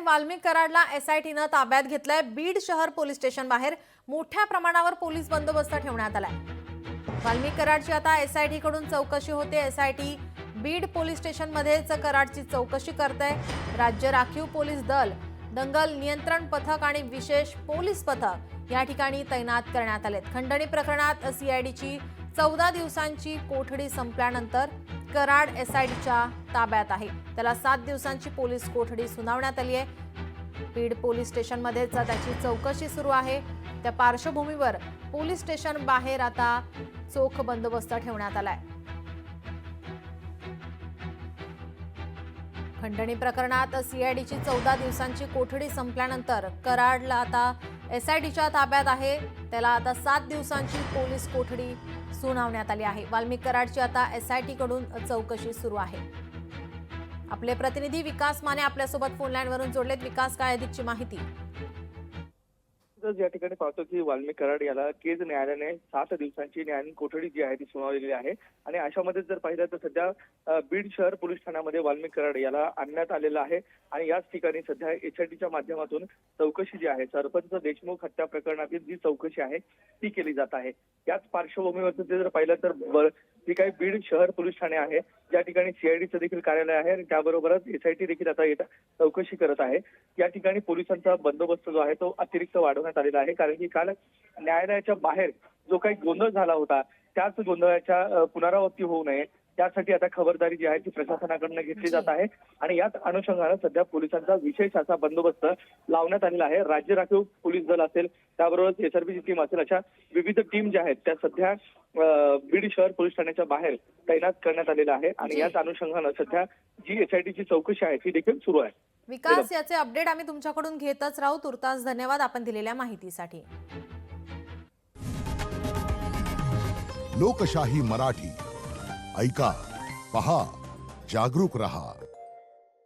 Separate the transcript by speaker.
Speaker 1: वाल्मिक कराडला एसआयटीनं ताब्यात घेतलंय। बीड शहर पोलीस स्टेशन बाहेर मोठ्या प्रमाणावर पोलीस बंदोबस्त ठेवण्यात आलाय। वाल्मिक कराडची आता एसआयटी कडून चौकशी होते। एसआयटी बीड पोलीस स्टेशन मध्येच कराडची चौकशी करते। राज्य राखीव पोलीस दल, दंगल नियंत्रण पथक आणि विशेष पोलीस पथक या ठिकाणी तैनात करण्यात आलेत। खंडणी प्रकरणात सीआयडीची 14 दिवसांची कोठडी संपल्यानंतर कराड एसआयटीच्या ताब्यात आहे। त्याला 7 दिवसांची पोलीस कोठडी सुनावण्यात आली आहे। बीड पोलीस स्टेशन मध्येच त्याची चौकशी सुरू आहे। त्या पार्श्वभूमीवर पोलीस स्टेशन बाहेर आता चोख बंदोबस्त ठेवण्यात आलाय। खंडणी प्रकरणात सीआयडीची 14 दिवसांची कोठडी संपल्यानंतर कराडला आता एसआयटीच्या ताब्यात आहे। त्याला आता 7 दिवसांची पोलीस कोठडी सुनावण्यात आली आहे। वाल्मिक कराडची आता एसआयटी कडून चौकशी सुरू आहे। आपले प्रतिनिधी विकास माने आपल्यासोबत फोन लाईन वरून जोडलेत। विकास, काय अधिकची माहिती?
Speaker 2: या ठिकाणी पाहतो की वाल्मिक कराड याला केज न्यायालयाने 7 दिवसांची न्यायालयीन कोठडी जी आहे ती सुनावलेली आहे। आणि अशामध्ये जर पाहिलं तर सध्या बीड शहर पोलीस ठाण्यामध्ये वाल्मिक कराड याला आणण्यात आलेलं आहे। आणि याच ठिकाणी सध्या एसआयटीच्या माध्यमातून चौकशी जी आहे, सरपंच देशमुख हत्या प्रकरणातील जी चौकशी आहे ती केली जात आहे। याच पार्श्वभूमीवर जर पाहिलं तर जी काही बीड शहर पोलीस ठाणे आहे, ज्या ठिकाणी सीआयडीचं देखील कार्यालय आहे आणि त्याबरोबरच एसआयटी देखील आता चौकशी करत आहे। या ठिकाणी पोलिसांचा बंदोबस्त जो आहे तो अतिरिक्त वाढवण्यात आलेला आहे, कारण की काल न्यायालयाच्या बाहेर जो काही गोंधळ झाला होता त्याच गोंधळाच्या पुनरावृत्ती होऊ नये त्यासाठी आता खबरदारी जी आहे ती प्रशासनाकडून घेतली जात आहे। आणि याच अनुषंगाने सध्या पोलिसांचा विशेष असा बंदोबस्त लावण्यात आलेला आहे। राज्य राखीव पोलीस दल असेल, त्याबरोबर एसआरपीची टीम असेल, अशा विविध टीम ज्या आहेत त्या सध्या बीड शहर पोलीस ठाण्याच्या बाहेर तैनात करण्यात आलेला आहे। आणि याच अनुषंगाने सध्या जी एसआयटीची चौकशी आहे ती देखील सुरू आहे।
Speaker 1: विकास, याचे अपडेट आम्ही तुमच्याकडून घेतच राहू। तुर्तास धन्यवाद आपण दिलेल्या माहितीसाठी।
Speaker 3: लोकशाही मराठी ऐका, पहा, जागरूक रहा।